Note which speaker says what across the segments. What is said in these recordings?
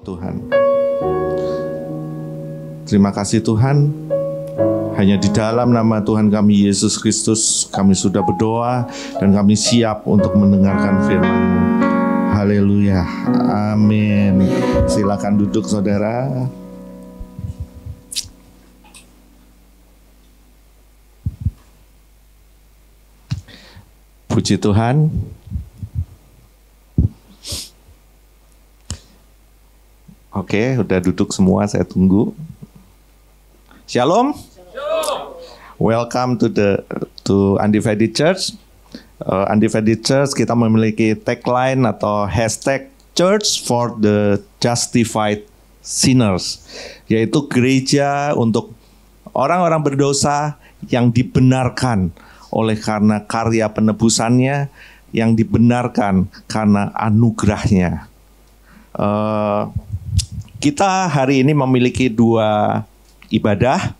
Speaker 1: Tuhan. Terima kasih Tuhan. Hanya di dalam nama Tuhan kami Yesus Kristus kami sudah berdoa dan kami siap untuk mendengarkan firman-Mu. Haleluya. Amin. Silakan duduk saudara. Puji Tuhan. Oke, udah duduk semua, saya tunggu. Shalom. Welcome to Undivided Church. Undivided Church kita memiliki tagline atau hashtag Church for the Justified Sinners, yaitu gereja untuk orang-orang berdosa yang dibenarkan oleh karena karya penebusannya, yang dibenarkan karena anugerahnya. Kita hari ini memiliki dua ibadah,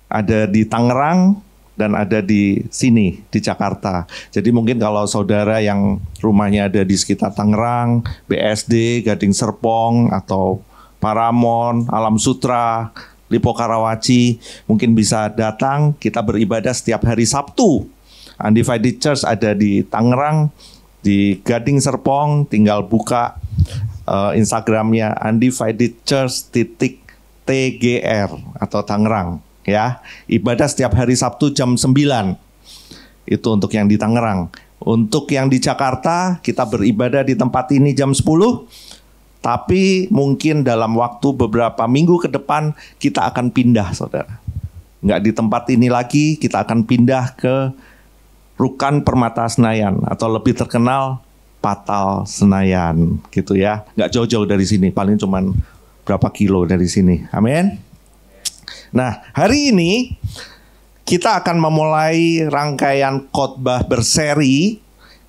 Speaker 1: ada di Tangerang dan ada di sini, di Jakarta. Jadi mungkin kalau saudara yang rumahnya ada di sekitar Tangerang, BSD, Gading Serpong, atau Paramon, Alam Sutra, Lipo Karawaci, mungkin bisa datang, kita beribadah setiap hari Sabtu. Undivided Church ada di Tangerang, di Gading Serpong, tinggal buka Instagramnya undividedchurch.tgr atau Tangerang ya. Ibadah setiap hari Sabtu jam 9. Itu untuk yang di Tangerang. Untuk yang di Jakarta kita beribadah di tempat ini jam 10. Tapi mungkin dalam waktu beberapa minggu ke depan kita akan pindah saudara. Nggak di tempat ini lagi, kita akan pindah ke Rukan Permata Senayan atau lebih terkenal Patal Senayan gitu ya. Nggak jauh-jauh dari sini, paling cuman berapa kilo dari sini. Amin. Nah, hari ini kita akan memulai rangkaian khotbah berseri.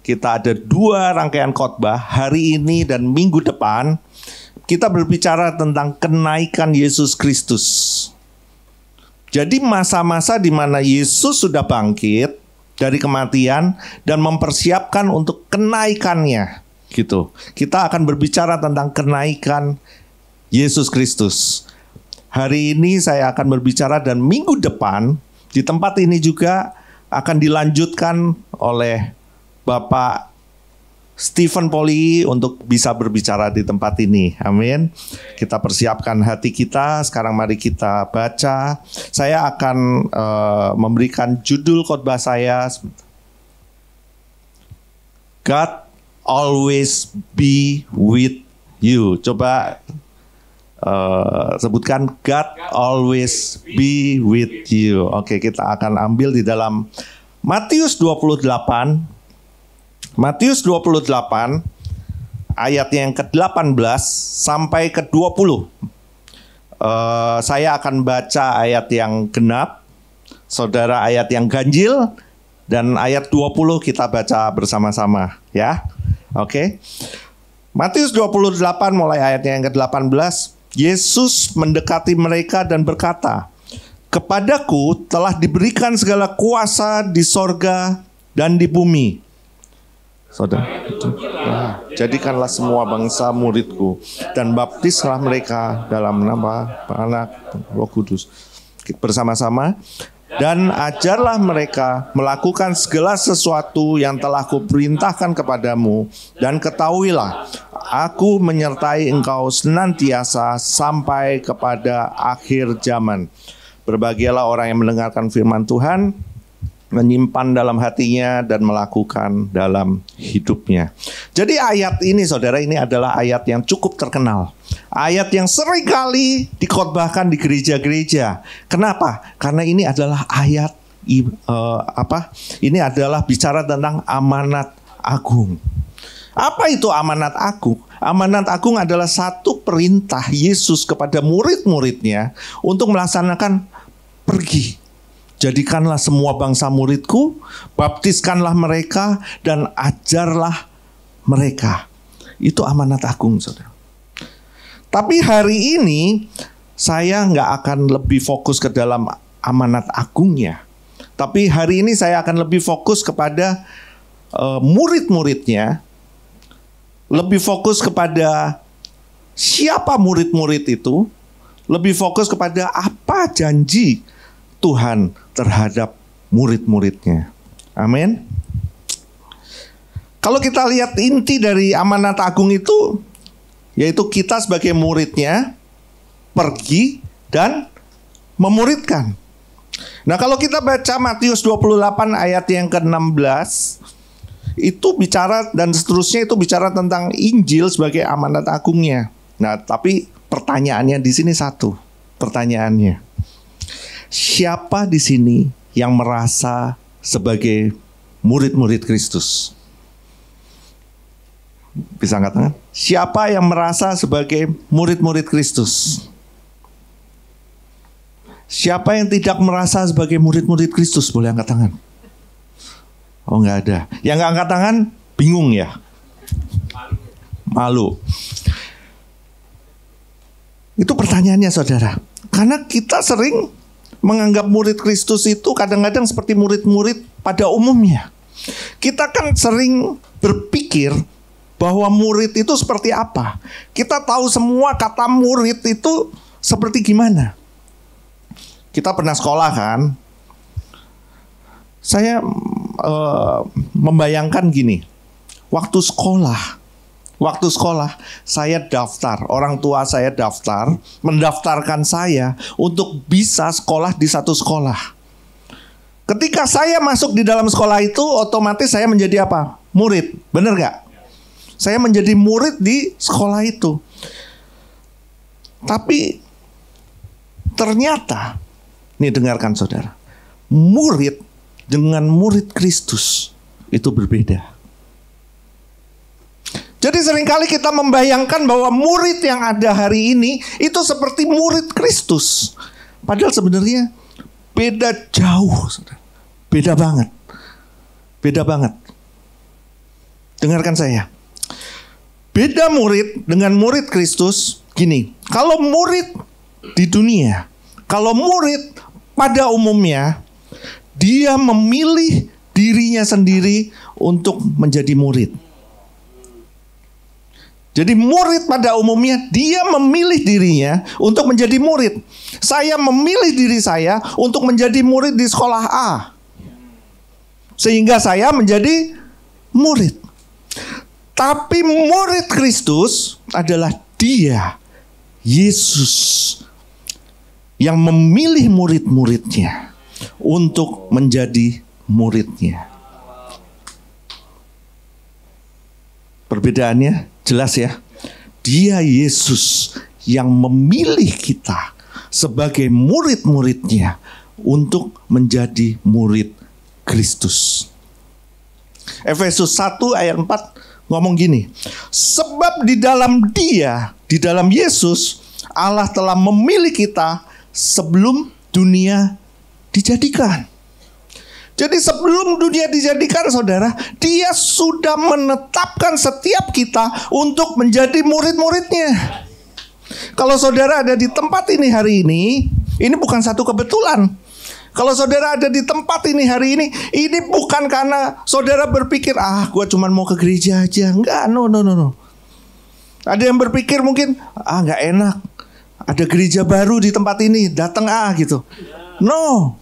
Speaker 1: Kita ada 2 rangkaian khotbah hari ini dan minggu depan. Kita berbicara tentang kenaikan Yesus Kristus. Jadi masa-masa di mana Yesus sudah bangkit dari kematian dan mempersiapkan untuk kenaikannya gitu. Kita akan berbicara tentang kenaikan Yesus Kristus. Hari ini saya akan berbicara dan minggu depan di tempat ini juga akan dilanjutkan oleh Bapak Stephen Poli untuk bisa berbicara di tempat ini. Amin. Kita persiapkan hati kita. Sekarang mari kita baca. Saya akan memberikan judul khotbah saya. God always be with you. Coba sebutkan God always be with you. Oke, kita akan ambil di dalam Matius 28. Matius 28 ayat yang ke-18 sampai ke-20. Saya akan baca ayat yang genap, saudara ayat yang ganjil, dan ayat 20 kita baca bersama-sama ya. Oke. Matius 28 mulai ayat yang ke-18. Yesus mendekati mereka dan berkata, "Kepadaku telah diberikan segala kuasa di sorga dan di bumi." Saudara, jadikanlah semua bangsa muridku dan baptislah mereka dalam nama Anak Roh Kudus. Bersama-sama. Dan ajarlah mereka melakukan segala sesuatu yang telah kuperintahkan kepadamu. Dan ketahuilah, aku menyertai engkau senantiasa sampai kepada akhir zaman. Berbahagialah orang yang mendengarkan firman Tuhan, menyimpan dalam hatinya dan melakukan dalam hidupnya. Jadi ayat ini saudara, ini adalah ayat yang cukup terkenal. Ayat yang seringkali dikhotbahkan di gereja-gereja. Kenapa? Karena ini adalah ayat ini adalah bicara tentang amanat agung. Apa itu amanat agung? Amanat agung adalah satu perintah Yesus kepada murid-muridnya untuk melaksanakan pergi. Jadikanlah semua bangsa muridku, baptiskanlah mereka, dan ajarlah mereka. Itu amanat agung, saudara. Tapi hari ini, saya nggak akan lebih fokus ke dalam amanat agungnya. Tapi hari ini saya akan lebih fokus kepada murid-muridnya, lebih fokus kepada siapa murid-murid itu, lebih fokus kepada apa janji Tuhan terhadap murid-muridnya. Amin. Kalau kita lihat inti dari amanat agung itu, yaitu kita sebagai muridnya pergi dan memuridkan. Nah, kalau kita baca Matius 28 ayat yang ke-16, itu bicara dan seterusnya, itu bicara tentang Injil sebagai amanat agungnya. Nah, tapi pertanyaannya di sini satu. Pertanyaannya, siapa di sini yang merasa sebagai murid-murid Kristus? Bisa angkat tangan? Siapa yang merasa sebagai murid-murid Kristus? Siapa yang tidak merasa sebagai murid-murid Kristus? Boleh angkat tangan? Oh, nggak ada. Yang nggak angkat tangan bingung ya? Malu. Itu pertanyaannya, saudara. Karena kita sering menganggap murid Kristus itu kadang-kadang seperti murid-murid pada umumnya. Kita kan sering berpikir bahwa murid itu seperti apa. Kita tahu semua kata murid itu seperti gimana. Kita pernah sekolah kan. Saya membayangkan gini. Waktu sekolah saya daftar, orang tua saya daftar, mendaftarkan saya untuk bisa sekolah di satu sekolah. Ketika saya masuk di dalam sekolah itu, otomatis saya menjadi apa? Murid, bener gak? Saya menjadi murid di sekolah itu. Tapi ternyata, nih dengarkan saudara, murid dengan murid Kristus itu berbeda. Jadi seringkali kita membayangkan bahwa murid yang ada hari ini itu seperti murid Kristus. Padahal sebenarnya beda jauh, saudara. Beda banget. Beda banget. Dengarkan saya. Beda murid dengan murid Kristus gini. Kalau murid di dunia, kalau murid pada umumnya, dia memilih dirinya sendiri untuk menjadi murid. Jadi murid pada umumnya dia memilih dirinya untuk menjadi murid. Saya memilih diri saya untuk menjadi murid di sekolah A, sehingga saya menjadi murid. Tapi murid Kristus adalah dia, Yesus, yang memilih murid-muridnya untuk menjadi muridnya. Perbedaannya jelas ya. Dia Yesus yang memilih kita sebagai murid-muridnya untuk menjadi murid Kristus. Efesus 1 ayat 4 ngomong gini. Sebab di dalam Dia, di dalam Yesus, Allah telah memilih kita sebelum dunia dijadikan. Jadi sebelum dunia dijadikan, saudara, Dia sudah menetapkan setiap kita untuk menjadi murid-muridnya. Kalau saudara ada di tempat ini hari ini bukan satu kebetulan. Kalau saudara ada di tempat ini hari ini bukan karena saudara berpikir, gue cuma mau ke gereja aja. Enggak, no. Ada yang berpikir mungkin, nggak enak, ada gereja baru di tempat ini, datang gitu. No.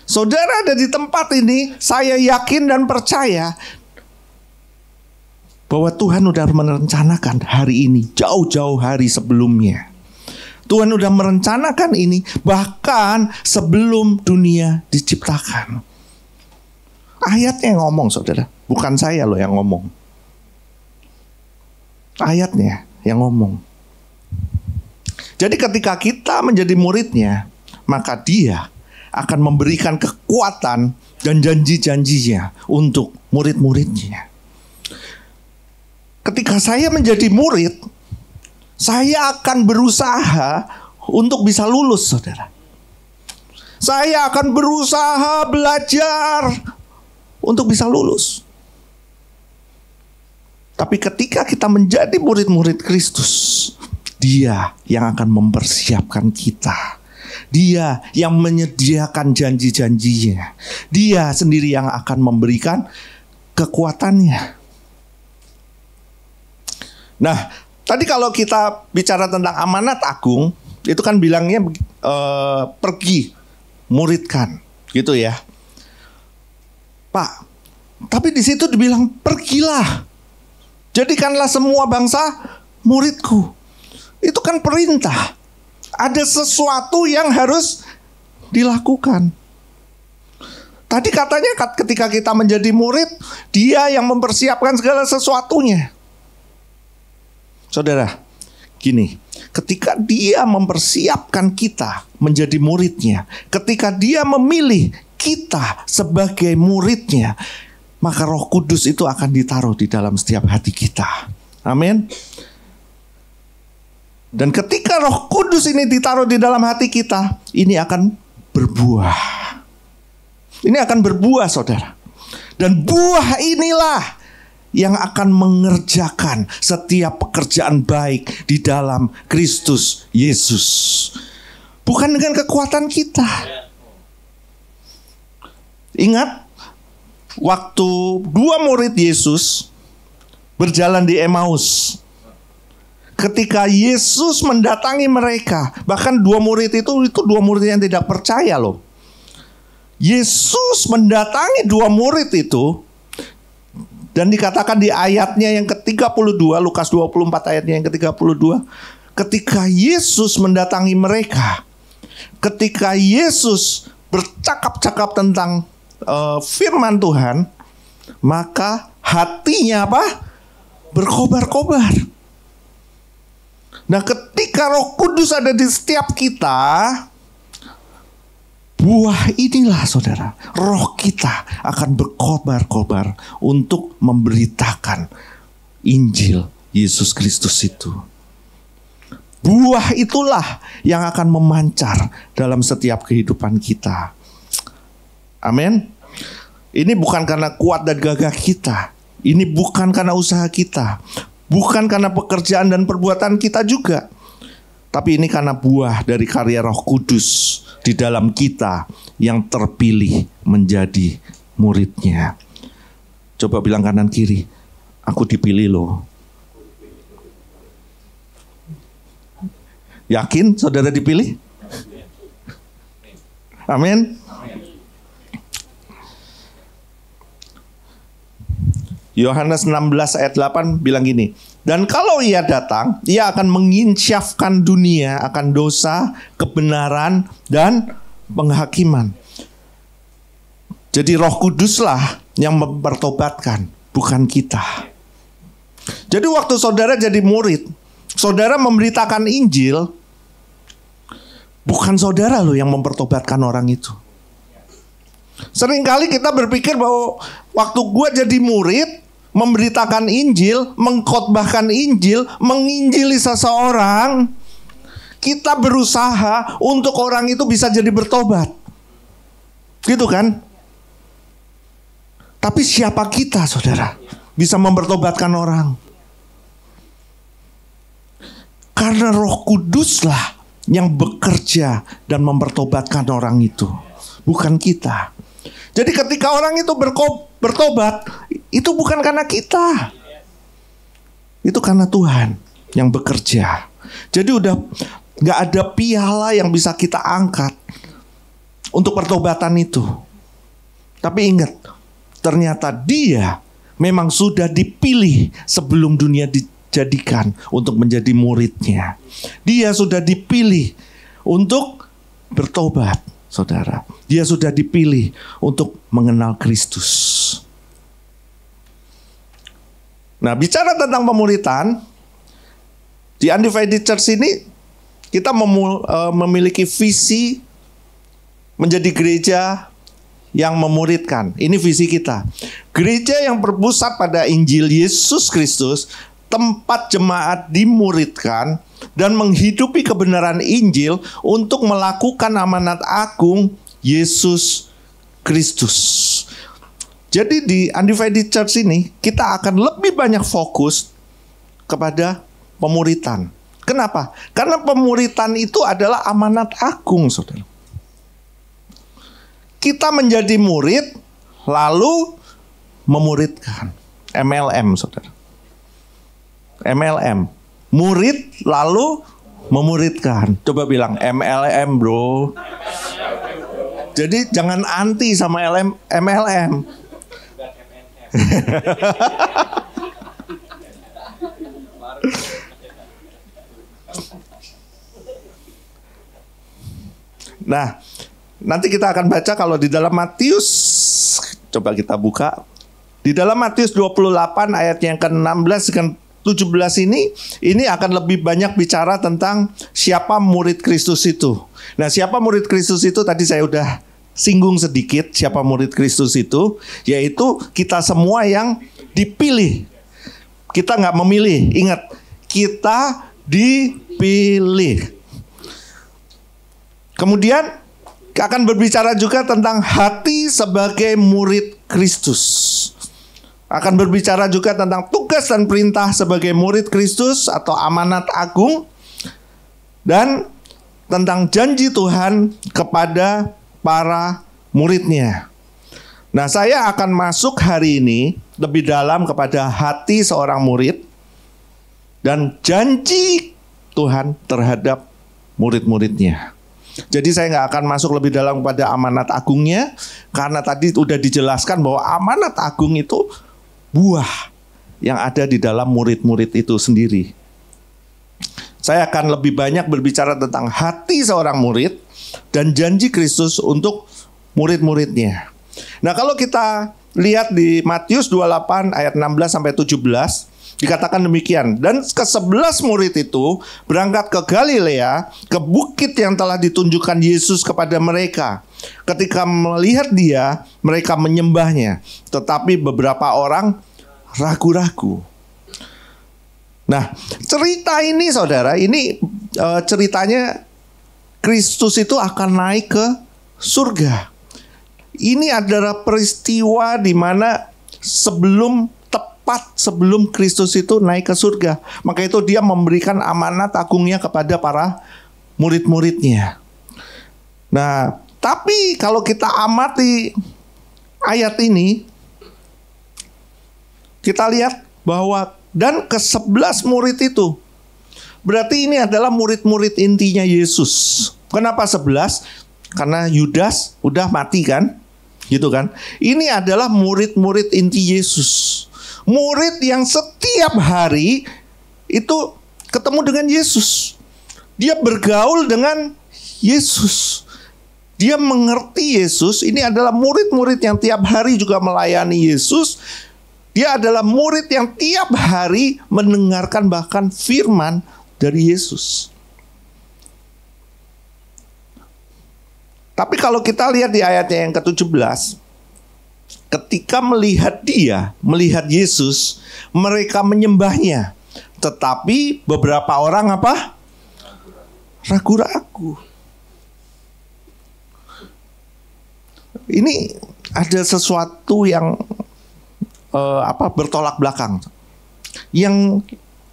Speaker 1: Saudara ada di tempat ini, saya yakin dan percaya bahwa Tuhan sudah merencanakan hari ini jauh-jauh hari sebelumnya. Tuhan sudah merencanakan ini bahkan sebelum dunia diciptakan. Ayatnya yang ngomong, saudara, bukan saya loh yang ngomong. Ayatnya yang ngomong. Jadi ketika kita menjadi muridnya, maka Dia akan memberikan kekuatan dan janji-janjinya untuk murid-muridnya. Ketika saya menjadi murid, saya akan berusaha untuk bisa lulus, saudara. Saya akan berusaha belajar untuk bisa lulus. Tapi ketika kita menjadi murid-murid Kristus, Dia yang akan mempersiapkan kita. Dia yang menyediakan janji-janjinya. Dia sendiri yang akan memberikan kekuatannya. Nah, Tadi kalau kita bicara tentang amanat agung, itu kan bilangnya pergi, muridkan, gitu ya. Pak, tapi di situ dibilang pergilah, jadikanlah semua bangsa muridku. Itu kan perintah. Ada sesuatu yang harus dilakukan. Tadi katanya ketika kita menjadi murid, dia yang mempersiapkan segala sesuatunya. Saudara, gini, ketika dia mempersiapkan kita menjadi muridnya, ketika dia memilih kita sebagai muridnya, maka Roh Kudus itu akan ditaruh di dalam setiap hati kita. Amin. Dan ketika Roh Kudus ini ditaruh di dalam hati kita, ini akan berbuah. Ini akan berbuah, saudara. Dan buah inilah yang akan mengerjakan setiap pekerjaan baik di dalam Kristus Yesus. Bukan dengan kekuatan kita. Ingat, waktu dua murid Yesus berjalan di Emmaus. Ketika Yesus mendatangi mereka, bahkan dua murid itu dua murid yang tidak percaya loh. Yesus mendatangi dua murid itu, dan dikatakan di ayatnya yang ke-32, Lukas 24 ayatnya yang ke-32, ketika Yesus mendatangi mereka, ketika Yesus bercakap-cakap tentang firman Tuhan, maka hatinya apa? Berkobar-kobar. Nah, ketika Roh Kudus ada di setiap kita, buah inilah, saudara, roh kita akan berkobar-kobar untuk memberitakan Injil Yesus Kristus itu. Buah itulah yang akan memancar dalam setiap kehidupan kita. Amin. Ini bukan karena kuat dan gagah kita. Ini bukan karena usaha kita. Bukan karena pekerjaan dan perbuatan kita juga. Tapi ini karena buah dari karya Roh Kudus di dalam kita yang terpilih menjadi muridnya. Coba bilang kanan kiri, aku dipilih loh. Yakin saudara dipilih? Amin. Yohanes 16 ayat 8 bilang gini, dan kalau ia datang, ia akan menginsyafkan dunia akan dosa, kebenaran, dan penghakiman. Jadi Roh Kuduslah yang mempertobatkan, bukan kita. Jadi waktu saudara jadi murid, saudara memberitakan Injil, bukan saudara loh yang mempertobatkan orang itu. Seringkali kita berpikir bahwa waktu gue jadi murid, memberitakan Injil, mengkhotbahkan Injil, menginjili seseorang, kita berusaha untuk orang itu bisa jadi bertobat. Gitu kan? Tapi siapa kita, saudara, bisa mempertobatkan orang? Karena Roh Kuduslah yang bekerja dan mempertobatkan orang itu, bukan kita. Jadi ketika orang itu bertobat, itu bukan karena kita. Itu karena Tuhan yang bekerja. Jadi udah gak ada piala yang bisa kita angkat untuk pertobatan itu. Tapi ingat, ternyata dia memang sudah dipilih sebelum dunia dijadikan untuk menjadi muridnya. Dia sudah dipilih untuk bertobat, saudara. Dia sudah dipilih untuk mengenal Kristus. Nah, bicara tentang pemuritan, di Undivided Church ini kita memiliki visi menjadi gereja yang memuridkan. Ini visi kita. Gereja yang berpusat pada Injil Yesus Kristus, tempat jemaat dimuridkan dan menghidupi kebenaran Injil untuk melakukan amanat agung Yesus Kristus. Jadi di Undivided Church ini kita akan lebih banyak fokus kepada pemuritan. Kenapa? Karena pemuritan itu adalah amanat agung, saudara. Kita menjadi murid lalu memuridkan. MLM, saudara. MLM, murid lalu memuridkan. Coba bilang MLM bro. Jadi jangan anti sama MLM. Nah, nanti kita akan baca kalau di dalam Matius, coba kita buka. Di dalam Matius 28 ayat yang ke-16 dan 17 ini akan lebih banyak bicara tentang siapa murid Kristus itu. Nah, siapa murid Kristus itu tadi saya udah singgung sedikit. Siapa murid Kristus itu? Yaitu kita semua yang dipilih. Kita nggak memilih. Ingat, kita dipilih. Kemudian akan berbicara juga tentang hati sebagai murid Kristus. Akan berbicara juga tentang tugas dan perintah sebagai murid Kristus atau amanat agung. Dan tentang janji Tuhan kepada para muridnya. Nah, saya akan masuk hari ini lebih dalam kepada hati seorang murid dan janji Tuhan terhadap murid-muridnya. Jadi saya nggak akan masuk lebih dalam pada amanat agungnya, karena tadi udah dijelaskan bahwa amanat agung itu buah yang ada di dalam murid-murid itu sendiri. Saya akan lebih banyak berbicara tentang hati seorang murid dan janji Kristus untuk murid-muridnya. Nah, kalau kita lihat di Matius 28 ayat 16 sampai 17, dikatakan demikian. Dan ke-11 murid itu berangkat ke Galilea, ke bukit yang telah ditunjukkan Yesus kepada mereka. Ketika melihat dia, mereka menyembahnya. Tetapi beberapa orang ragu-ragu. Nah, cerita ini saudara, ini ceritanya Kristus itu akan naik ke surga. Ini adalah peristiwa di mana sebelum Kristus itu naik ke surga, maka itu dia memberikan amanat agungnya kepada para murid-muridnya. Nah, tapi kalau kita amati ayat ini, kita lihat bahwa dan ke-11 murid itu berarti ini adalah murid-murid intinya Yesus. Kenapa 11? Karena Yudas udah mati kan? Gitu kan? Ini adalah murid-murid inti Yesus. Murid yang setiap hari itu ketemu dengan Yesus. Dia bergaul dengan Yesus. Dia mengerti Yesus. Ini adalah murid-murid yang tiap hari juga melayani Yesus. Dia adalah murid yang tiap hari mendengarkan bahkan firman dari Yesus. Tapi kalau kita lihat di ayatnya yang ke-17, ketika melihat Yesus, mereka menyembahnya. Tetapi beberapa orang apa? Ragu-ragu. Ini ada sesuatu yang bertolak belakang. Yang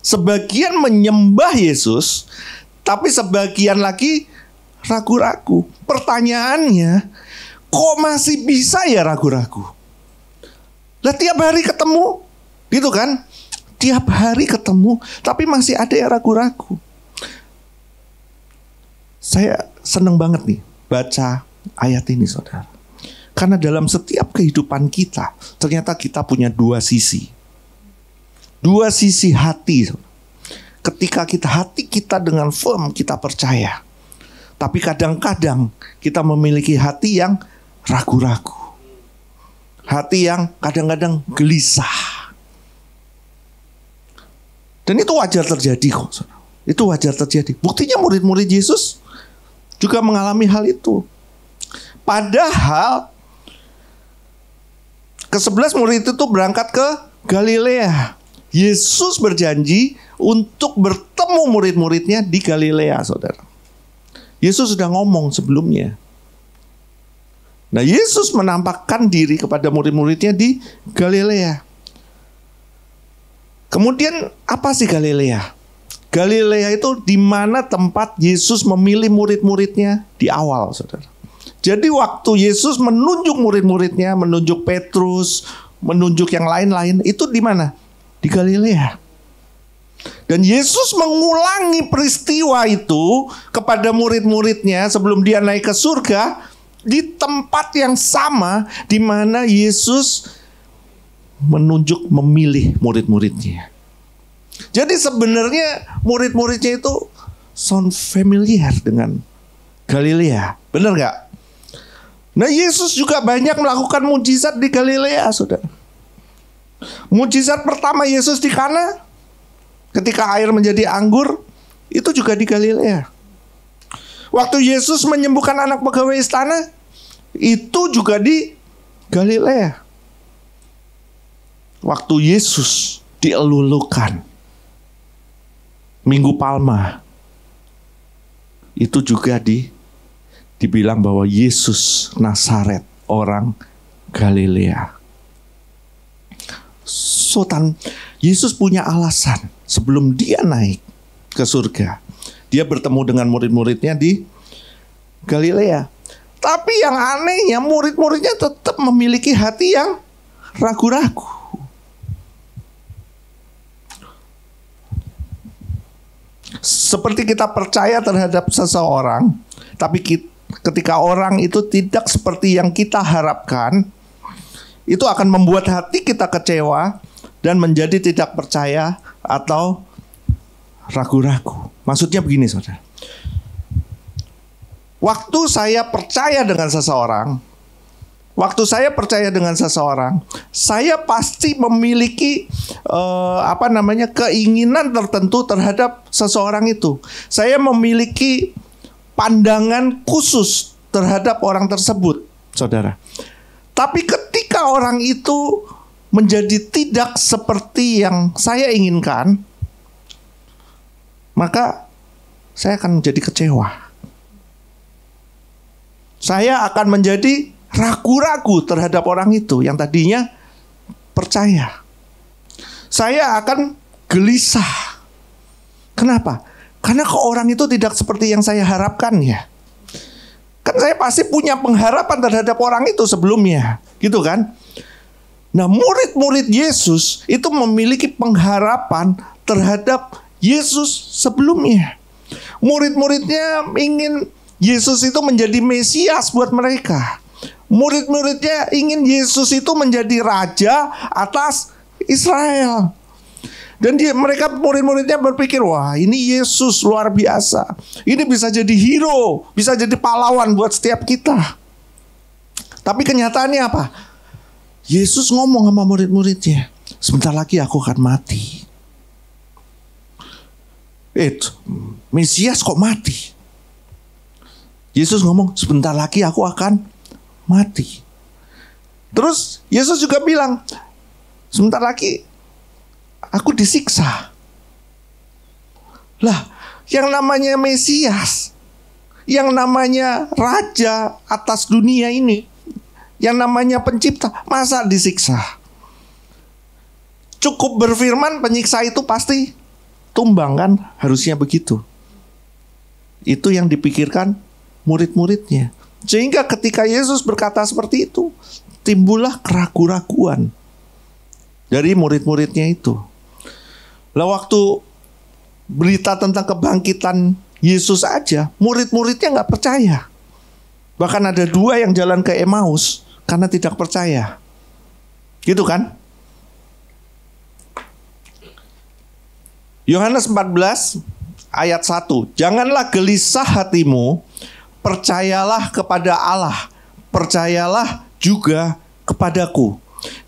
Speaker 1: sebagian menyembah Yesus, tapi sebagian lagi ragu-ragu. Pertanyaannya, kok masih bisa ya ragu-ragu? Lah tiap hari ketemu, gitu kan? Tiap hari ketemu, tapi masih ada yang ragu-ragu. Saya senang banget nih baca ayat ini, saudara. Karena dalam setiap kehidupan kita, ternyata kita punya dua sisi. Dua sisi hati. Ketika hati kita dengan firm, kita percaya. Tapi kadang-kadang kita memiliki hati yang ragu-ragu. Hati yang kadang-kadang gelisah. Dan itu wajar terjadi kok. Itu wajar terjadi. Buktinya murid-murid Yesus juga mengalami hal itu. Padahal ke-11 murid itu berangkat ke Galilea. Yesus berjanji untuk bertemu murid-muridnya di Galilea, saudara. Yesus sudah ngomong sebelumnya. Nah, Yesus menampakkan diri kepada murid-muridnya di Galilea. Kemudian apa sih Galilea? Galilea itu di mana tempat Yesus memilih murid-muridnya di awal, saudara. Jadi waktu Yesus menunjuk murid-muridnya, menunjuk Petrus, menunjuk yang lain-lain, itu di mana? Di Galilea. Dan Yesus mengulangi peristiwa itu kepada murid-muridnya sebelum dia naik ke surga di tempat yang sama di mana Yesus menunjuk memilih murid-muridnya. Jadi sebenarnya murid-muridnya itu sound familiar dengan Galilea. Benar gak? Nah, Yesus juga banyak melakukan mujizat di Galilea, saudara. Mujizat pertama Yesus di Kana, ketika air menjadi anggur, itu juga di Galilea. Waktu Yesus menyembuhkan anak pegawai istana, itu juga di Galilea. Waktu Yesus dielulukan, Minggu Palma, itu juga dibilang bahwa Yesus Nazaret, orang Galilea. Yesus punya alasan sebelum dia naik ke surga. Dia bertemu dengan murid-muridnya di Galilea. Tapi yang anehnya murid-muridnya tetap memiliki hati yang ragu-ragu. Seperti kita percaya terhadap seseorang, tapi ketika orang itu tidak seperti yang kita harapkan, itu akan membuat hati kita kecewa dan menjadi tidak percaya atau ragu-ragu. Maksudnya begini, saudara. Waktu saya percaya dengan seseorang, saya pasti memiliki keinginan tertentu terhadap seseorang itu. Saya memiliki pandangan khusus terhadap orang tersebut, saudara. Tapi ketika orang itu menjadi tidak seperti yang saya inginkan, maka saya akan menjadi kecewa. Saya akan menjadi ragu-ragu terhadap orang itu yang tadinya percaya. Saya akan gelisah. Kenapa? Karena orang itu tidak seperti yang saya harapkan ya. Kan saya pasti punya pengharapan terhadap orang itu sebelumnya, gitu kan? Nah, murid-murid Yesus itu memiliki pengharapan terhadap Yesus sebelumnya. Murid-muridnya ingin Yesus itu menjadi Mesias buat mereka. Murid-muridnya ingin Yesus itu menjadi raja atas Israel. Dan mereka murid-muridnya berpikir, wah ini Yesus luar biasa. Ini bisa jadi hero, bisa jadi pahlawan buat setiap kita. Tapi kenyataannya apa? Yesus ngomong sama murid-muridnya, sebentar lagi aku akan mati. Mesias kok mati? Yesus ngomong, sebentar lagi aku akan mati. Terus Yesus juga bilang, sebentar lagi aku disiksa. Lah, yang namanya Mesias, yang namanya Raja atas dunia ini, yang namanya Pencipta, masa disiksa? Cukup berfirman, penyiksa itu pasti tumbang kan? Harusnya begitu. Itu yang dipikirkan murid-muridnya. Sehingga ketika Yesus berkata seperti itu, timbullah keraguan-raguan dari murid-muridnya itu. Lah waktu berita tentang kebangkitan Yesus aja, murid-muridnya gak percaya. Bahkan ada 2 yang jalan ke Emmaus karena tidak percaya. Gitu kan? Yohanes 14 ayat 1. Janganlah gelisah hatimu, percayalah kepada Allah, percayalah juga kepadaku.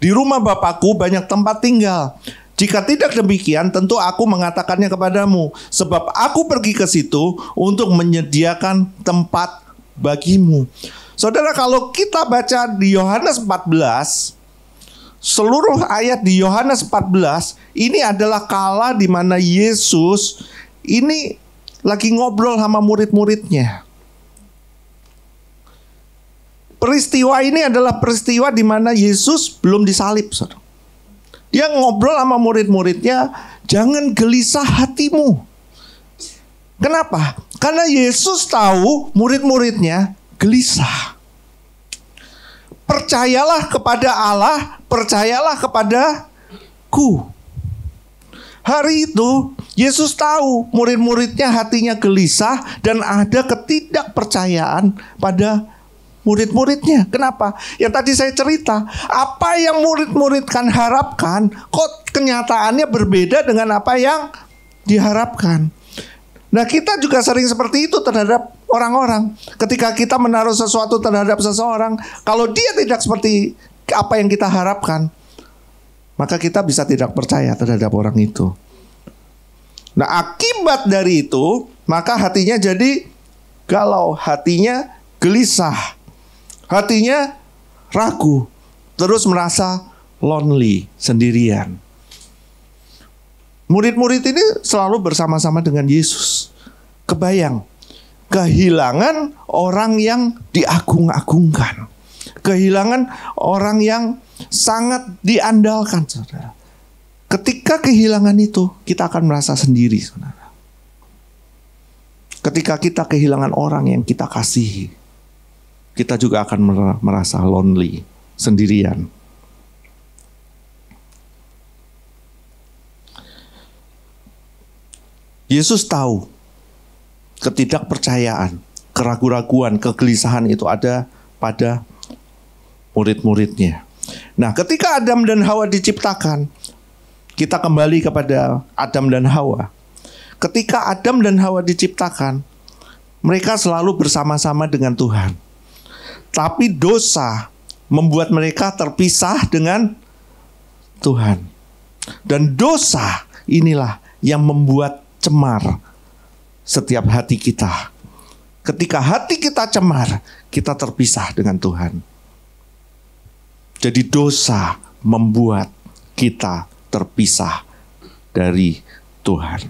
Speaker 1: Di rumah Bapakku banyak tempat tinggal. Jika tidak demikian, tentu aku mengatakannya kepadamu, sebab aku pergi ke situ untuk menyediakan tempat bagimu. Saudara, kalau kita baca di Yohanes 14, seluruh ayat di Yohanes 14, ini adalah kala di mana Yesus ini lagi ngobrol sama murid-muridnya. Peristiwa ini adalah peristiwa di mana Yesus belum disalib, saudara. Dia ngobrol sama murid-muridnya, jangan gelisah hatimu. Kenapa? Karena Yesus tahu murid-muridnya gelisah. Percayalah kepada Allah, percayalah kepadaku. Hari itu Yesus tahu murid-muridnya hatinya gelisah dan ada ketidakpercayaan pada murid-muridnya. Kenapa? Yang tadi saya cerita, apa yang murid-murid kan harapkan, kok kenyataannya berbeda dengan apa yang diharapkan. Nah, kita juga sering seperti itu terhadap orang-orang. Ketika kita menaruh sesuatu terhadap seseorang, kalau dia tidak seperti apa yang kita harapkan, maka kita bisa tidak percaya terhadap orang itu. Nah, akibat dari itu, maka hatinya jadi galau, hatinya gelisah, hatinya ragu, terus merasa lonely, sendirian. Murid-murid ini selalu bersama-sama dengan Yesus. Kebayang, kehilangan orang yang diagung-agungkan, kehilangan orang yang sangat diandalkan, saudara. Ketika kehilangan itu, kita akan merasa sendiri, saudara. Ketika kita kehilangan orang yang kita kasihi, kita juga akan merasa lonely, sendirian. Yesus tahu ketidakpercayaan, keraguan-raguan, kegelisahan itu ada pada murid-muridnya. Nah, ketika Adam dan Hawa diciptakan, kita kembali kepada Adam dan Hawa. Ketika Adam dan Hawa diciptakan, mereka selalu bersama-sama dengan Tuhan. Tapi dosa membuat mereka terpisah dengan Tuhan. Dan dosa inilah yang membuat cemar setiap hati kita. Ketika hati kita cemar, kita terpisah dengan Tuhan. Jadi dosa membuat kita terpisah dari Tuhan.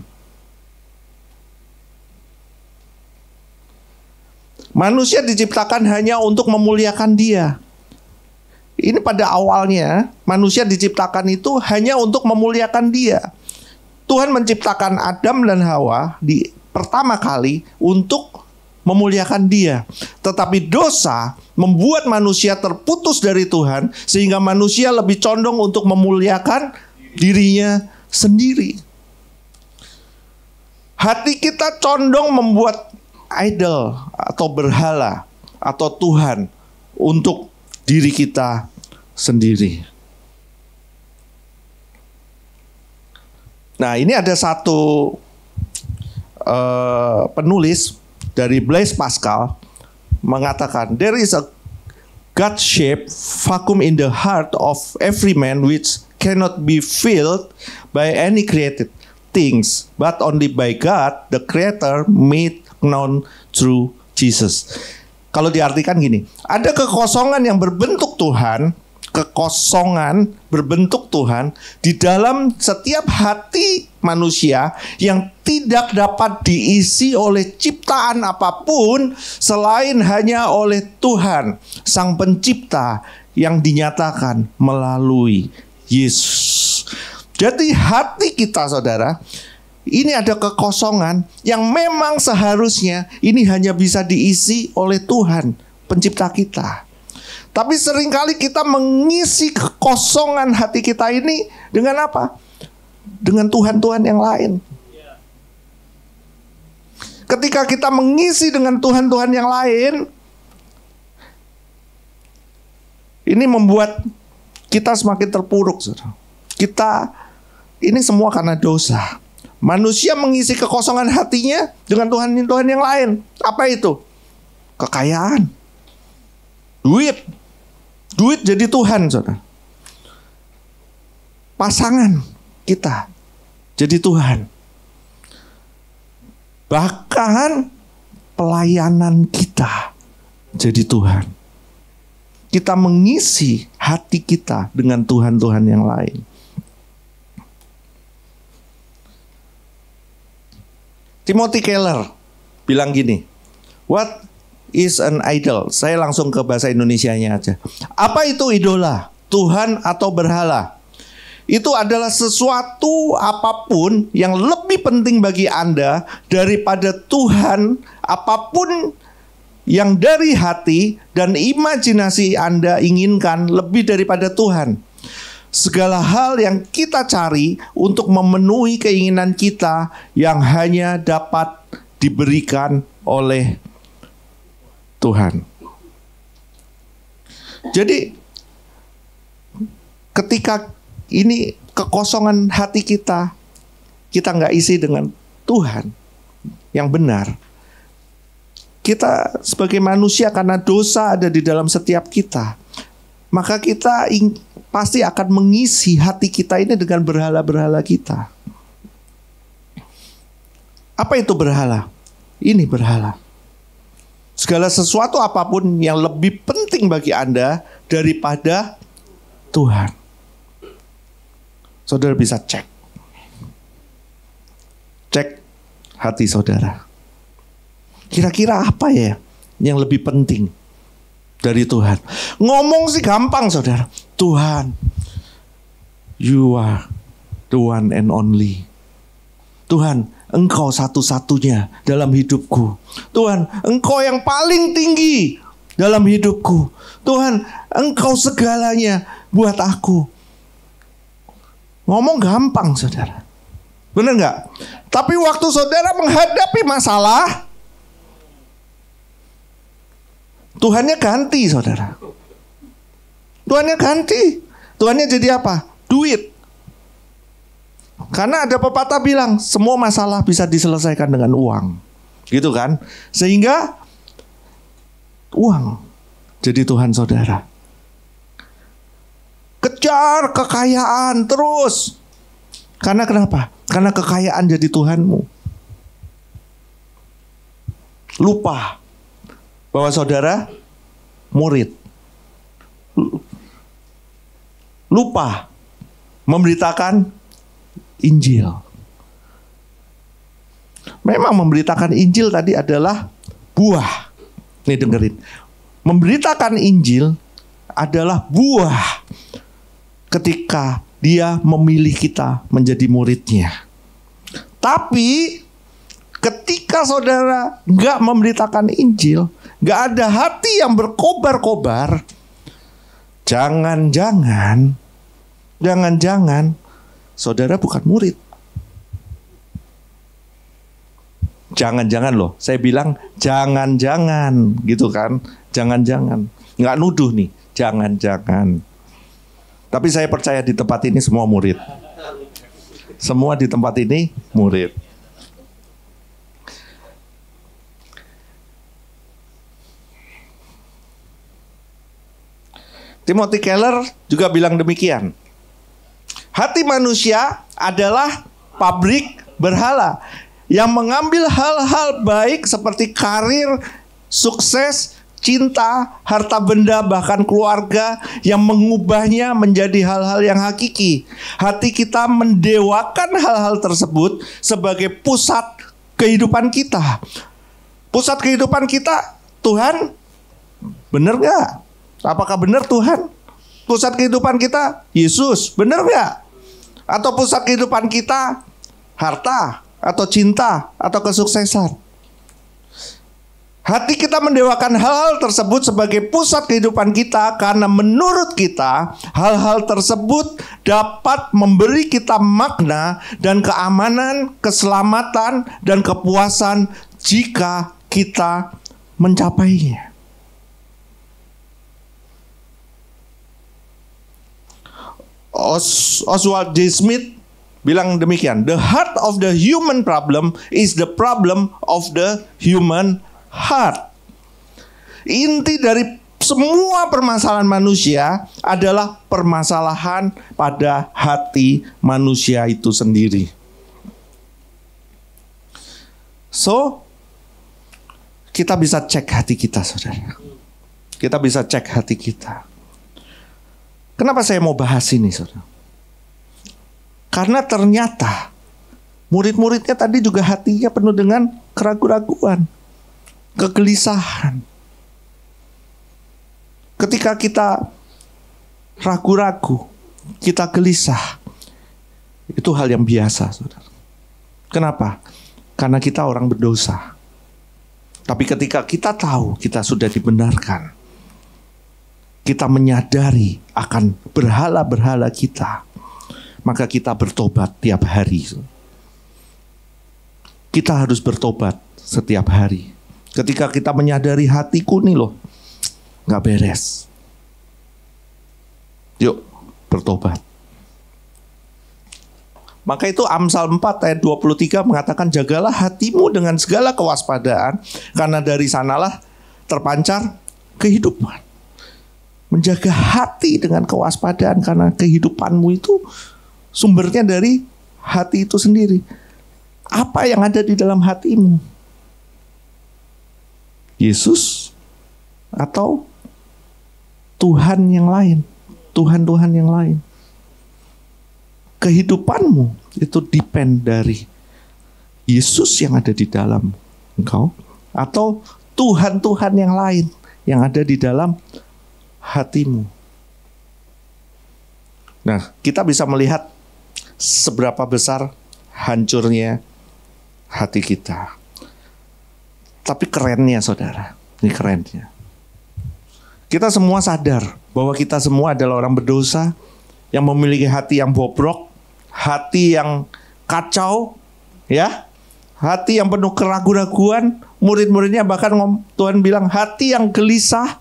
Speaker 1: Manusia diciptakan hanya untuk memuliakan Dia. Ini pada awalnya manusia diciptakan itu hanya untuk memuliakan Dia. Tuhan menciptakan Adam dan Hawa di pertama kali untuk memuliakan Dia. Tetapi dosa membuat manusia terputus dari Tuhan, sehingga manusia lebih condong untuk memuliakan dirinya sendiri. Hati kita condong membuat idol atau berhala atau Tuhan untuk diri kita sendiri. Nah, ini ada satu penulis dari Blaise Pascal mengatakan, there is a God-shaped vacuum in the heart of every man which cannot be filled by any created things, but only by God, the Creator, made known through Jesus. Kalau diartikan gini, ada kekosongan yang berbentuk Tuhan, kekosongan berbentuk Tuhan di dalam setiap hati manusia yang tidak dapat diisi oleh ciptaan apapun selain hanya oleh Tuhan, Sang Pencipta yang dinyatakan melalui Yesus. Jadi hati kita, saudara, ini ada kekosongan yang memang seharusnya ini hanya bisa diisi oleh Tuhan, Pencipta kita. Tapi seringkali kita mengisi kekosongan hati kita ini dengan apa? Dengan Tuhan-Tuhan yang lain. Ketika kita mengisi dengan Tuhan-Tuhan yang lain, ini membuat kita semakin terpuruk, saudara. Kita, ini semua karena dosa. Manusia mengisi kekosongan hatinya dengan Tuhan-Tuhan yang lain. Apa itu? Kekayaan, duit. Duit jadi Tuhan, saudara. Pasangan kita jadi Tuhan. Bahkan pelayanan kita jadi Tuhan. Kita mengisi hati kita dengan Tuhan-Tuhan yang lain. Timothy Keller bilang gini, what is an idol? Saya langsung ke bahasa Indonesianya aja. Apa itu idola? Tuhan atau berhala? Itu adalah sesuatu apapun yang lebih penting bagi Anda daripada Tuhan, apapun yang dari hati dan imajinasi Anda inginkan lebih daripada Tuhan. segala hal yang kita cari untuk memenuhi keinginan kita yang hanya dapat diberikan oleh Tuhan. Jadi ketika ini kekosongan hati kita nggak isi dengan Tuhan yang benar. Kita sebagai manusia karena dosa ada di dalam setiap kita, maka kita pasti akan mengisi hati kita ini dengan berhala-berhala kita. Apa itu berhala? Ini berhala. Segala sesuatu apapun yang lebih penting bagi Anda daripada Tuhan. Saudara bisa cek hati saudara. Kira-kira apa ya yang lebih penting dari Tuhan? Ngomong sih gampang saudara. Tuhan, you are the one and only. Tuhan, Engkau satu-satunya dalam hidupku. Tuhan, Engkau yang paling tinggi dalam hidupku. Tuhan, Engkau segalanya buat aku. Ngomong gampang saudara. Benar nggak? Tapi waktu saudara menghadapi masalah, Tuhannya ganti saudara. Tuhannya ganti. Tuhannya jadi apa? Duit. Karena ada pepatah bilang semua masalah bisa diselesaikan dengan uang. Gitu kan? Sehingga uang jadi Tuhan saudara. Kejar kekayaan terus. Karena kenapa? Karena kekayaan jadi Tuhanmu. Lupa bahwa saudara murid. Lupa memberitakan Injil. Memang memberitakan Injil tadi adalah buah. Nih dengerin. Memberitakan Injil adalah buah ketika Dia memilih kita menjadi muridnya. Tapi ketika saudara gak memberitakan Injil, gak ada hati yang berkobar-kobar, jangan-jangan saudara bukan murid. Jangan-jangan loh, saya bilang jangan-jangan gitu kan. Jangan-jangan, gak nuduh nih, jangan-jangan. Tapi saya percaya di tempat ini semua murid. Semua di tempat ini murid. Timothy Keller juga bilang demikian. Hati manusia adalah pabrik berhala yang mengambil hal-hal baik seperti karir, sukses, cinta, harta benda, bahkan keluarga yang mengubahnya menjadi hal-hal yang hakiki. Hati kita mendewakan hal-hal tersebut sebagai pusat kehidupan kita. Pusat kehidupan kita, Tuhan, benar gak? Apakah benar Tuhan? Pusat kehidupan kita, Yesus, benar gak? Atau pusat kehidupan kita, harta, atau cinta, atau kesuksesan? Hati kita mendewakan hal-hal tersebut sebagai pusat kehidupan kita karena menurut kita hal-hal tersebut dapat memberi kita makna dan keamanan, keselamatan, dan kepuasan jika kita mencapainya. Oswald J. Smith bilang demikian, the heart of the human problem is the problem of the human heart. Inti dari semua permasalahan manusia adalah permasalahan pada hati manusia itu sendiri. So, kita bisa cek hati kita, saudara. Kita bisa cek hati kita. Kenapa saya mau bahas ini, saudara? Karena ternyata murid-muridnya tadi juga hatinya penuh dengan keraguan-raguan, kegelisahan. Ketika kita ragu-ragu, kita gelisah, itu hal yang biasa, saudara. Kenapa? Karena kita orang berdosa. Tapi ketika kita tahu kita sudah dibenarkan, kita menyadari akan berhala-berhala kita, maka kita bertobat tiap hari. Kita harus bertobat setiap hari. Ketika kita menyadari hatiku nih loh, gak beres. Yuk, bertobat. Maka itu Amsal 4 ayat 23 mengatakan, jagalah hatimu dengan segala kewaspadaan, karena dari sanalah terpancar kehidupan. Menjaga hati dengan kewaspadaan, karena kehidupanmu itu sumbernya dari hati itu sendiri. Apa yang ada di dalam hatimu? Yesus atau Tuhan yang lain? Tuhan-Tuhan yang lain? Kehidupanmu itu depend dari Yesus yang ada di dalam engkau, atau Tuhan-Tuhan yang lain yang ada di dalam hatimu. Nah, kita bisa melihat seberapa besar hancurnya hati kita. Tapi kerennya saudara, ini kerennya. Kita semua sadar bahwa kita semua adalah orang berdosa yang memiliki hati yang bobrok, hati yang kacau, ya, hati yang penuh keraguan-raguan. Murid-muridnya bahkan Tuhan bilang hati yang gelisah.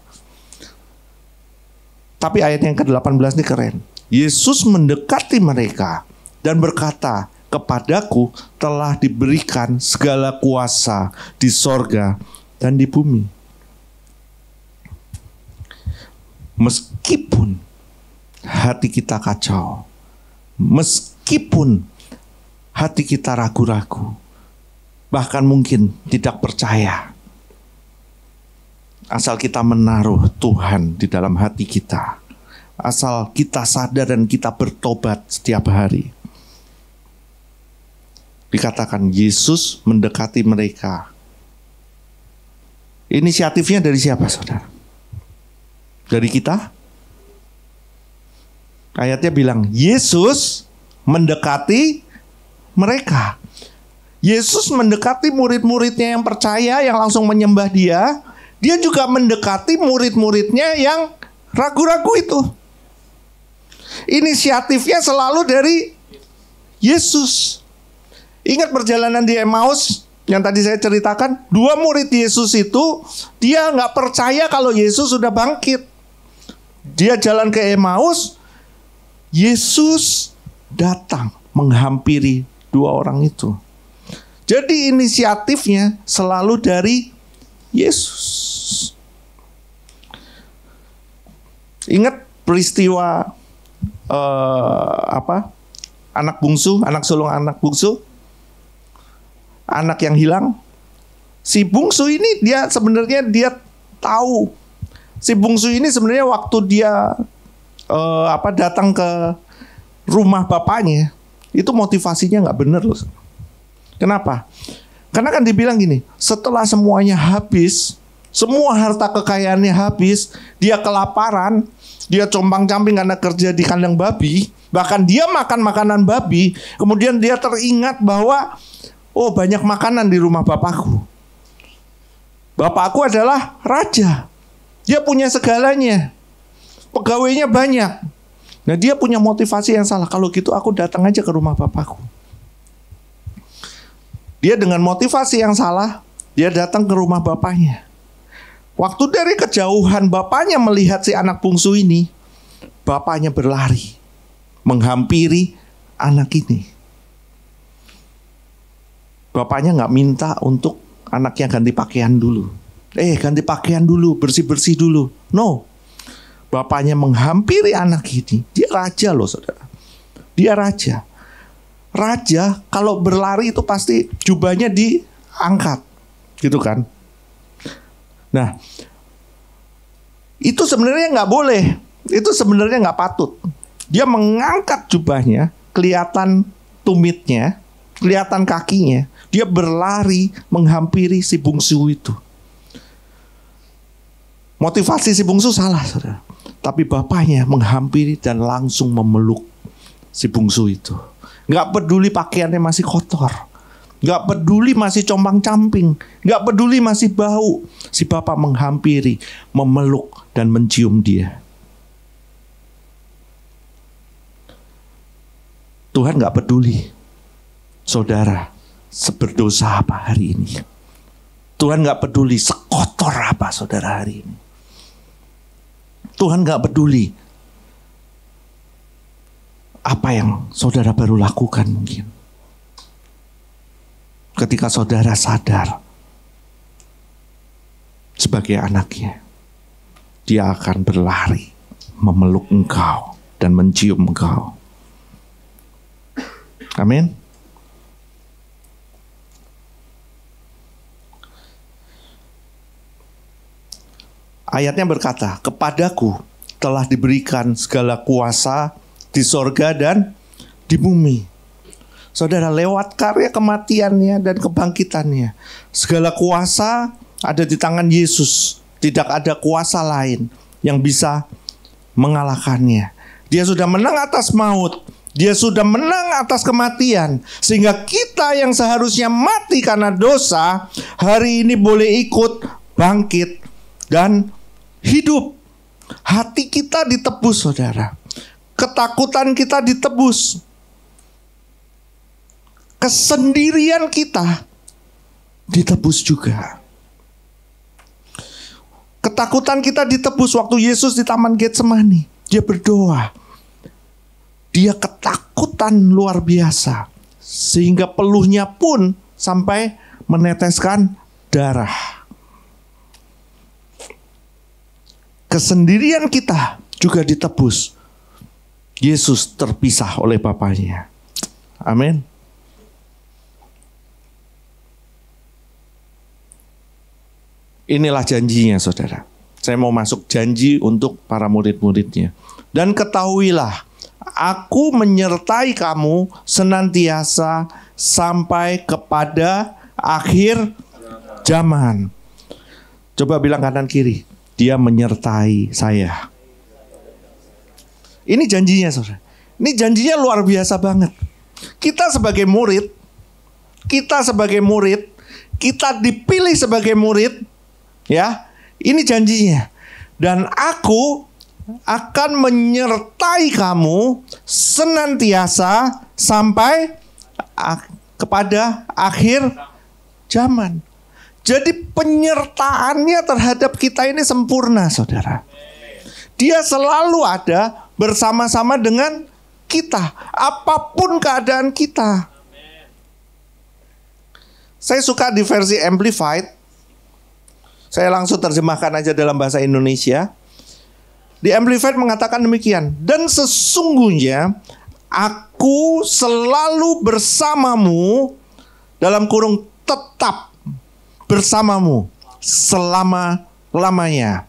Speaker 1: Tapi ayat yang ke-18 ini keren. Yesus mendekati mereka dan berkata, kepadaku telah diberikan segala kuasa di sorga dan di bumi. Meskipun hati kita kacau, meskipun hati kita ragu-ragu, bahkan mungkin tidak percaya, asal kita menaruh Tuhan di dalam hati kita, asal kita sadar dan kita bertobat setiap hari. Dikatakan Yesus mendekati mereka. Inisiatifnya dari siapa, saudara? Dari kita? Ayatnya bilang Yesus mendekati mereka. Yesus mendekati murid-muridnya yang percaya, yang langsung menyembah dia. Dia juga mendekati murid-muridnya yang ragu-ragu itu. Inisiatifnya selalu dari Yesus. Ingat perjalanan di Emmaus yang tadi saya ceritakan? Dua murid Yesus itu, dia gak percaya kalau Yesus sudah bangkit. Dia jalan ke Emmaus, Yesus datang menghampiri dua orang itu. Jadi inisiatifnya selalu dari Yesus. Ingat peristiwa anak bungsu, anak sulung anak bungsu, anak yang hilang. Si bungsu ini dia sebenarnya dia tahu. Si bungsu ini sebenarnya waktu dia datang ke rumah bapaknya, itu motivasinya nggak benar loh. Kenapa? Karena kan dibilang gini, setelah semuanya habis, semua harta kekayaannya habis, dia kelaparan, dia compang-camping karena kerja di kandang babi, bahkan dia makan makanan babi, kemudian dia teringat bahwa oh, banyak makanan di rumah bapakku. Bapakku adalah raja. Dia punya segalanya. Pegawainya banyak. Nah, dia punya motivasi yang salah. Kalau gitu aku datang aja ke rumah bapakku. Dia dengan motivasi yang salah, dia datang ke rumah bapaknya. Waktu dari kejauhan bapaknya melihat si anak bungsu ini, bapaknya berlari menghampiri anak ini. Bapaknya gak minta untuk anaknya ganti pakaian dulu. Ganti pakaian dulu, bersih-bersih dulu. No. Bapaknya menghampiri anak ini. Dia raja loh, saudara. Dia raja. Raja kalau berlari itu pasti jubahnya diangkat. Gitu kan. Nah, itu sebenarnya gak boleh. Itu sebenarnya gak patut. Dia mengangkat jubahnya, kelihatan tumitnya, kelihatan kakinya. Dia berlari menghampiri si bungsu itu. Motivasi si bungsu salah, saudara. Tapi bapaknya menghampiri dan langsung memeluk si bungsu itu. Gak peduli pakaiannya masih kotor, gak peduli masih compang-camping, gak peduli masih bau. Si bapak menghampiri, memeluk dan mencium dia. Tuhan gak peduli saudara seberdosa apa hari ini. Tuhan gak peduli sekotor apa saudara hari ini. Tuhan gak peduli apa yang saudara baru lakukan mungkin. Ketika saudara sadar sebagai anaknya, dia akan berlari memeluk engkau dan mencium engkau. Amin. Ayatnya berkata, kepadaku telah diberikan segala kuasa di sorga dan di bumi. Saudara, lewat karya kematiannya dan kebangkitannya, segala kuasa ada di tangan Yesus. Tidak ada kuasa lain yang bisa mengalahkannya. Dia sudah menang atas maut. Dia sudah menang atas kematian. Sehingga kita yang seharusnya mati karena dosa, hari ini boleh ikut bangkit dan hidup. Hati kita ditebus, saudara. Ketakutan kita ditebus. Kesendirian kita ditebus juga. Ketakutan kita ditebus waktu Yesus di Taman Getsemani. Dia berdoa. Dia ketakutan luar biasa. Sehingga peluhnya pun sampai meneteskan darah. Kesendirian kita juga ditebus. Yesus terpisah oleh Bapanya. Amin. Inilah janjinya, saudara. Saya mau masuk janji untuk para murid-muridnya. Dan ketahuilah, aku menyertai kamu senantiasa sampai kepada akhir zaman. Coba bilang kanan kiri, dia menyertai saya. Ini janjinya, saudara. Ini janjinya luar biasa banget. Kita sebagai murid, kita dipilih sebagai murid. Ya, ini janjinya. Dan aku akan menyertai kamu senantiasa sampai kepada akhir zaman. Jadi penyertaannya terhadap kita ini sempurna, saudara. Dia selalu ada bersama-sama dengan kita, apapun keadaan kita. Saya suka di versi Amplified. Saya langsung terjemahkan aja dalam bahasa Indonesia. Di Amplified mengatakan demikian. Dan sesungguhnya aku selalu bersamamu, dalam kurung tetap bersamamu selama-lamanya.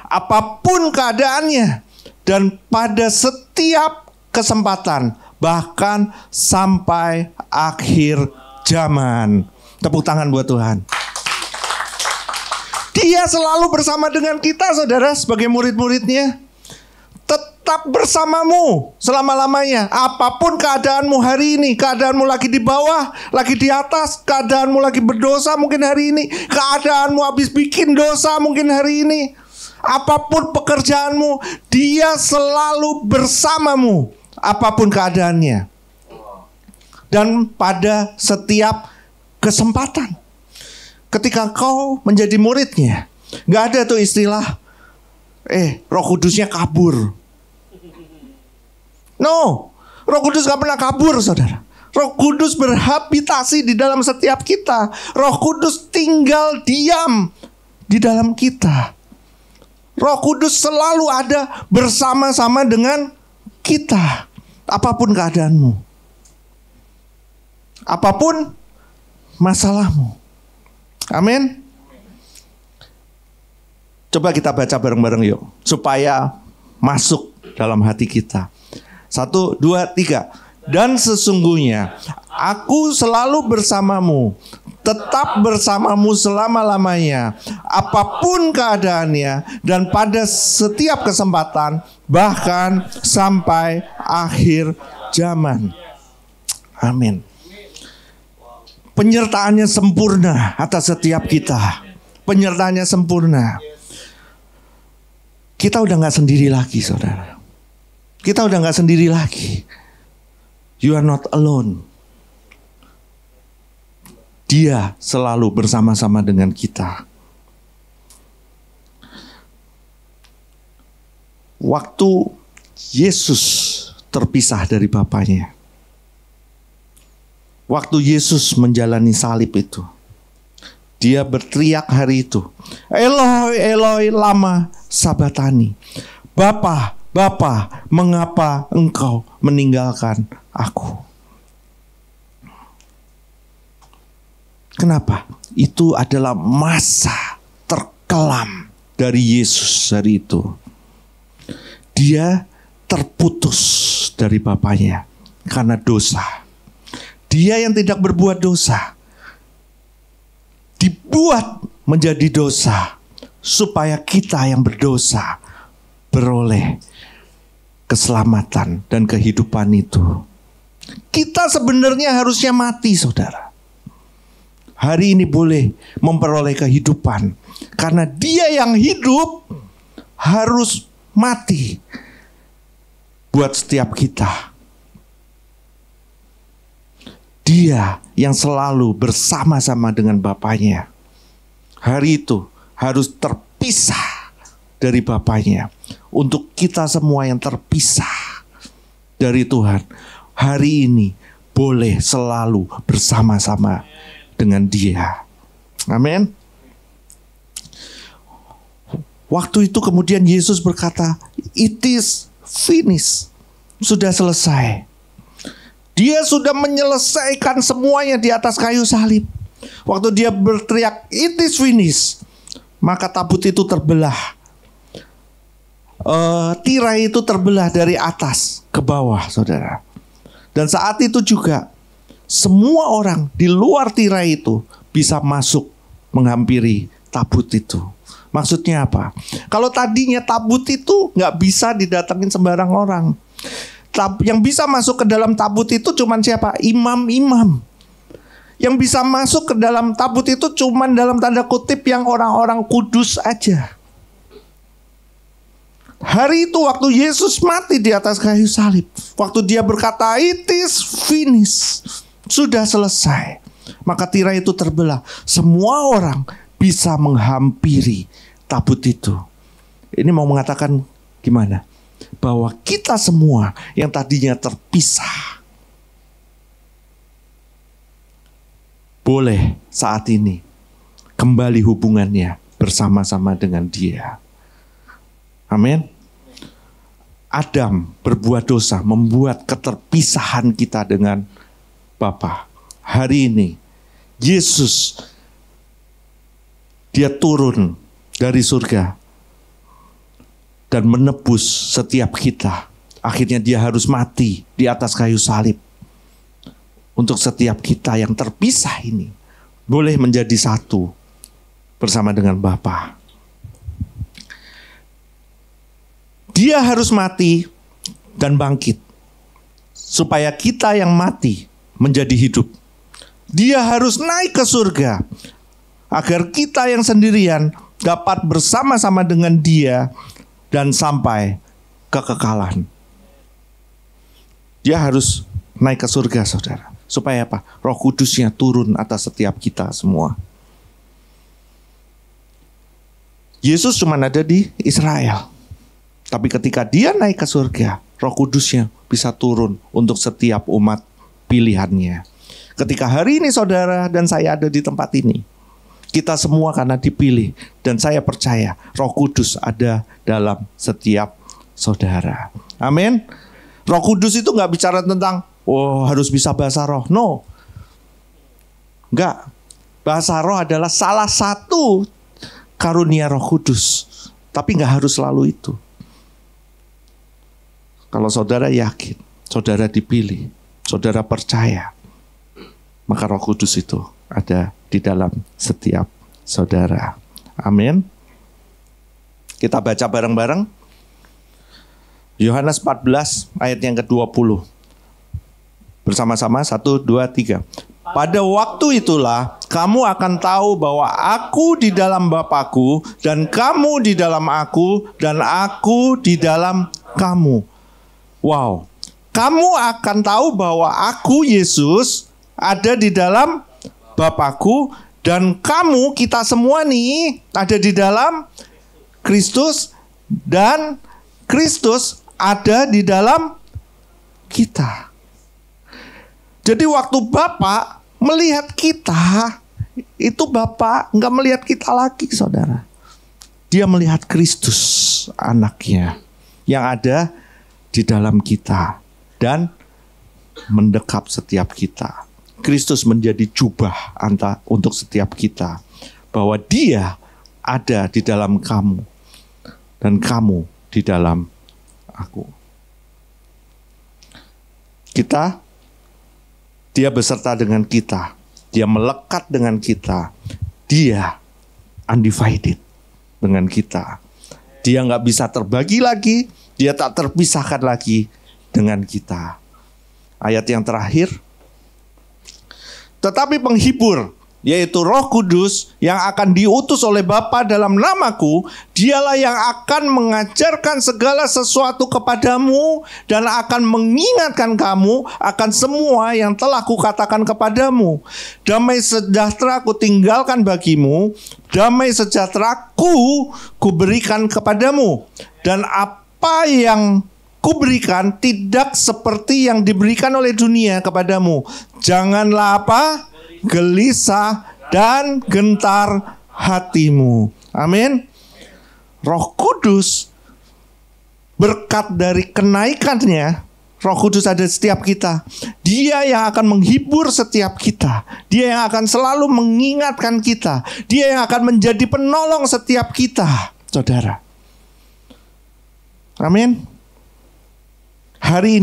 Speaker 1: Apapun keadaannya dan pada setiap kesempatan, bahkan sampai akhir zaman. Tepuk tangan buat Tuhan. Dia selalu bersama dengan kita, saudara, sebagai murid-muridnya. Tetap bersamamu selama-lamanya. Apapun keadaanmu hari ini, keadaanmu lagi di bawah, lagi di atas, keadaanmu lagi berdosa mungkin hari ini, keadaanmu habis bikin dosa mungkin hari ini, apapun pekerjaanmu, dia selalu bersamamu, apapun keadaannya. Dan pada setiap kesempatan. Ketika kau menjadi muridnya, gak ada tuh istilah Roh Kudusnya kabur. No, Roh Kudus gak pernah kabur, saudara. Roh Kudus berhabitasi di dalam setiap kita. Roh Kudus tinggal diam di dalam kita. Roh Kudus selalu ada bersama-sama dengan kita. Apapun keadaanmu, apapun masalahmu. Amin. Coba kita baca bareng-bareng yuk, supaya masuk dalam hati kita. 1, 2, 3. Dan sesungguhnya aku selalu bersamamu, tetap bersamamu selama-lamanya, apapun keadaannya, dan pada setiap kesempatan, bahkan sampai akhir zaman. Amin. Penyertaannya sempurna atas setiap kita. Penyertaannya sempurna. Kita udah gak sendiri lagi, saudara. Kita udah gak sendiri lagi. You are not alone. Dia selalu bersama-sama dengan kita. Waktu Yesus terpisah dari Bapaknya, waktu Yesus menjalani salib itu, dia berteriak hari itu, Eloi, Eloi, lama sabatani. Bapa, Bapa, mengapa engkau meninggalkan aku? Kenapa? Itu adalah masa terkelam dari Yesus hari itu. Dia terputus dari Bapaknya karena dosa. Dia yang tidak berbuat dosa dibuat menjadi dosa supaya kita yang berdosa beroleh keselamatan dan kehidupan itu. Kita sebenarnya harusnya mati, saudara. Hari ini boleh memperoleh kehidupan karena Dia yang hidup harus mati buat setiap kita. Dia yang selalu bersama-sama dengan Bapaknya, hari itu harus terpisah dari Bapaknya. Untuk kita semua yang terpisah dari Tuhan, hari ini boleh selalu bersama-sama dengan Dia. Amin. Waktu itu kemudian Yesus berkata, it is finished. Sudah selesai. Dia sudah menyelesaikan semuanya di atas kayu salib. Waktu dia berteriak, it is finished, maka tabut itu terbelah. Tirai itu terbelah dari atas ke bawah, saudara. Dan saat itu juga semua orang di luar tirai itu bisa masuk menghampiri tabut itu. Maksudnya apa? Kalau tadinya tabut itu nggak bisa didatengin sembarang orang. Yang bisa masuk ke dalam tabut itu cuman siapa? Imam-imam. Yang bisa masuk ke dalam tabut itu cuman dalam tanda kutip yang orang-orang kudus aja. Hari itu waktu Yesus mati di atas kayu salib, waktu dia berkata it is finished, sudah selesai, maka tirai itu terbelah. Semua orang bisa menghampiri tabut itu. Ini mau mengatakan gimana? Bahwa kita semua yang tadinya terpisah boleh saat ini kembali hubungannya bersama-sama dengan Dia. Amin. Adam berbuat dosa, membuat keterpisahan kita dengan Bapa. Hari ini Yesus, Dia turun dari surga dan menebus setiap kita. Akhirnya Dia harus mati di atas kayu salib. Untuk setiap kita yang terpisah ini boleh menjadi satu bersama dengan Bapa. Dia harus mati dan bangkit supaya kita yang mati menjadi hidup. Dia harus naik ke surga agar kita yang sendirian dapat bersama-sama dengan Dia dan sampai kekekalan. Dia harus naik ke surga, saudara. Supaya apa? Roh Kudusnya turun atas setiap kita semua. Yesus cuma ada di Israel. Tapi ketika Dia naik ke surga, Roh Kudusnya bisa turun untuk setiap umat pilihannya. Ketika hari ini saudara dan saya ada di tempat ini, kita semua karena dipilih. Dan saya percaya Roh Kudus ada dalam setiap saudara. Amin. Roh Kudus itu gak bicara tentang harus bisa bahasa roh. No. Enggak. Bahasa roh adalah salah satu karunia Roh Kudus. Tapi gak harus selalu itu. Kalau saudara yakin, saudara dipilih, saudara percaya, maka Roh Kudus itu ada di dalam setiap saudara. Amin. Kita baca bareng-bareng. Yohanes 14 ayat yang ke-20. Bersama-sama 1, 2, 3. Pada waktu itulah kamu akan tahu bahwa aku di dalam Bapa-Ku dan kamu di dalam aku dan aku di dalam kamu. Wow, kamu akan tahu bahwa aku, Yesus, ada di dalam Bapakku, dan kamu, kita semua nih, ada di dalam Kristus, dan Kristus ada di dalam kita. Jadi waktu Bapa melihat kita, itu Bapa nggak melihat kita lagi, saudara. Dia melihat Kristus, anaknya, yang ada di dalam kita dan mendekap setiap kita. Kristus menjadi jubah untuk setiap kita, bahwa Dia ada di dalam kamu dan kamu di dalam aku. Dia beserta dengan kita, Dia melekat dengan kita, Dia undivided dengan kita. Dia nggak bisa terbagi lagi, Dia tak terpisahkan lagi dengan kita. Ayat yang terakhir, tetapi penghibur, yaitu Roh Kudus yang akan diutus oleh Bapa dalam namaku, Dialah yang akan mengajarkan segala sesuatu kepadamu dan akan mengingatkan kamu akan semua yang telah kukatakan kepadamu. Damai sejahtera kutinggalkan bagimu, damai sejahtera kuberikan kepadamu. Dan apa yang kuberikan tidak seperti yang diberikan oleh dunia kepadamu. Janganlah apa? Gelisah dan gentar hatimu. Amin. Roh Kudus, berkat dari kenaikannya, Roh Kudus ada di setiap kita. Dia yang akan menghibur setiap kita. Dia yang akan selalu mengingatkan kita. Dia yang akan menjadi penolong setiap kita, saudara. Amin. Hari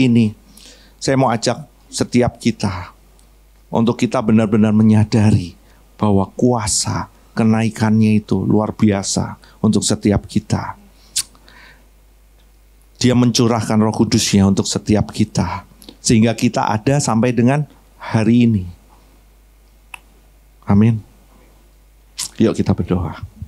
Speaker 1: ini saya mau ajak setiap kita untuk kita benar-benar menyadari bahwa kuasa kenaikannya itu luar biasa untuk setiap kita. Dia mencurahkan Roh Kudusnya untuk setiap kita, sehingga kita ada sampai dengan hari ini. Amin. Yuk kita berdoa.